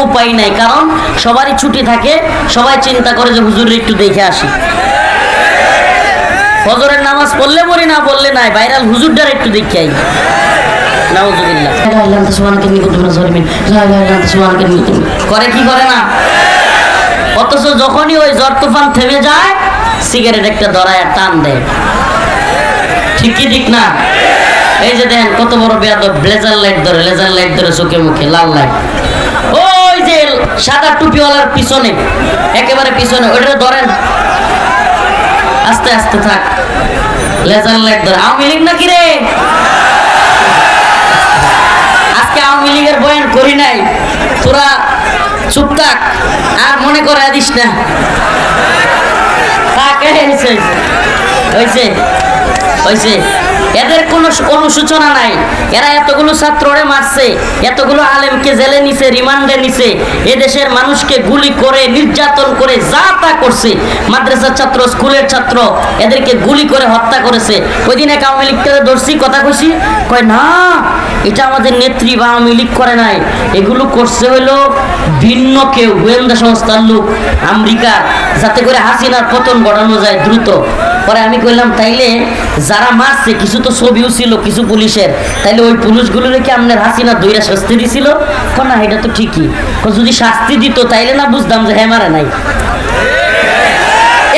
উপায় নাই, কারণ সবারই ছুটি থাকে, সবাই চিন্তা করে যে হুজুর একটু দেখে আসি। ফজরের নামাজ পড়লে পড়ি, না পড়লে নাই, ভাইরাল হুজুরটার একটু দেখে আই। নাউজুবিল্লাহ। করে কি করে না? অথচ যখনই ওই ঝড় তুফান থেমে যায়, সিগারেট একটা ধরায় টান দেয়। ঠিক কি ঠিক না? এই যে দেখেন কত বড় বেয়াদব, ব্লেজার লাইট ধরে, লেজার লাইট ধরে চোখে মুখে, লাল লাইট। ওই যে সাদা টুপিওয়ালার পিছনে, একেবারে পিছনে, ওইটা ধরেন, আস্তে আস্তে থাক, লেজার লাইট ধরে। আওয়ামী লীগ নাকি রে? আজকে আওয়ামী লীগের বয়ান করি নাই, তোরা চুপ থাক, আর মনে করে দিস না। হয়েছে, এদের কোনো অনুশোচনা নাই। এরা এতগুলো ছাত্ররে মারছে, এতগুলো আলেমকে জেলে নিছে, রিমান্ডে নিছে, এদেশের মানুষকে গুলি করে, নির্যাতন করে, যা তা করছে। মাদ্রাসার ছাত্র, স্কুলের ছাত্র, এদেরকে গুলি করে হত্যা করেছে। ওই দিন এক আওয়ামী লীগকে ধরছি, কথা কইছি, কয় না এটা আমাদের নেত্রী বা আওয়ামী লীগ করে নাই, এগুলো করছে হইলো ভিন্ন কেউ, গোয়েন্দা সংস্থার লোক, আমেরিকা, যাতে করে হাসিনার পতন ঘটানো যায় দ্রুত। পরে আমি কইলাম, তাইলে যারা মারছে কিছু তো ছবিও ছিল কিছু পুলিশের, তাইলে ওই পুলিশগুলোর কি আপনার হাসিনা দইরা শাস্তি দিছিল? না, এটা তো ঠিকই। যদি শাস্তি দিত তাইলে না বুঝতাম যে হ্যাঁ মারে নাই।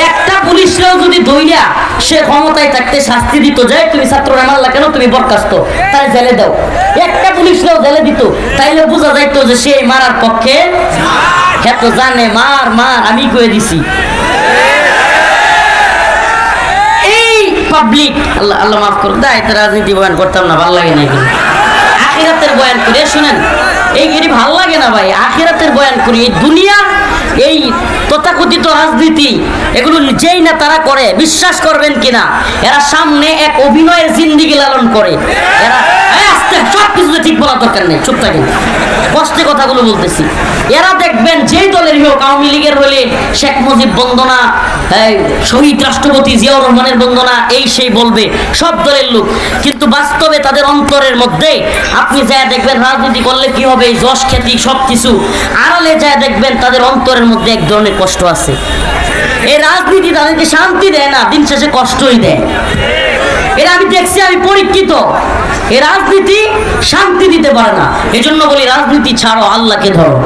একটা পুলিশরাও যদি দইরা সে ক্ষমতায় থাকতে শাস্তি দিত, যায় তুমি ছাত্ররা মারলা কেন, তুমি বরখাস্ত, তাই জেলে দাও, একটা পুলিশরাও জেলে দিত, তাইলে বোঝা যাইতো যে সে মারার পক্ষে। হ্যাঁ তো জানে মার মার, আমি কয়ে দিছি। পাবলিক, আল্লাহ আল্লাহ মাফ করুন, দায়িত্ব রাজনীতি বয়ান করতাম না, ভালো লাগে না এগুলো। আখিরাতের বয়ান করি, শুনেন, এইগুলি ভালো লাগে না ভাই। আখিরাতের বয়ান করি। এই দুনিয়া, এই তথাকথিত রাজনীতি, এগুলো যেই না তারা করে, বিশ্বাস করবেন কিনা, এরা সামনে এক অভিনয়ের জিন্দিগি লালন করে। এরা সব কিছুতে ঠিক বলার দরকার নেই, চুপ থাকেন, কষ্টে কথাগুলো বলতেছি। এরা দেখবেন যেই দলেরই হোক, আওয়ামী লীগের হলে শেখ মুজিব বন্দনা, শহীদ রাষ্ট্রপতি জিয়াউর রহমানের বন্দনা, এই সেই বলবে, সব দলের লোক। কিন্তু বাস্তবে তাদের অন্তরের মধ্যে আপনি যা দেখবেন, রাজনীতি করলে কি হবে, এই যশ খ্যাতি সব কিছু, আড়ালে যা দেখবেন তাদের অন্তরের মধ্যে এক ধরনের কষ্ট আছে। এই রাজনীতি তাদেরকে শান্তি দেয় না, দিন শেষে কষ্টই দেয়। এরা আমি দেখছি, আমি পরীক্ষিত। এই রাজনীতি শান্তি দিতে পারে না। এজন্য বলি, রাজনীতি ছাড়ো, আল্লাহকে ধরো।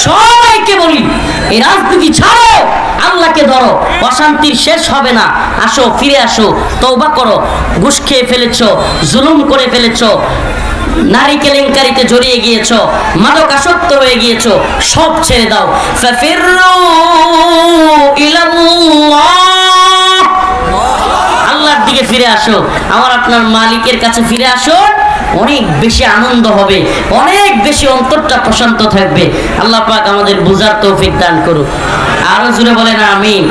সবাইকে বলি, এই রাজনীতি ছাড়ো, আল্লাহকে ধরো, অশান্তির শেষ হবে না। আসো, ফিরে আসো, তওবা করো। ঘুষ খেয়ে ফেলেছো, জুলুম করে ফেলেছো, নারী কেলেঙ্কারিতে জড়িয়ে গিয়েছো, মাদকাসক্ত হয়ে গিয়েছো, সব ছেড়ে দাও। ফাফিরু ইলাল্লাহ, আল্লাহর দিকে ফিরে আসো, আমার আপনার মালিকের কাছে ফিরে আসো। অনেক বেশি আনন্দ হবে, অনেক বেশি অন্তরটা প্রশান্ত থাকবে। আল্লাহ পাক আমাদের বুঝার তৌফিক দান করুক। আরো জোরে বলেন আমিন।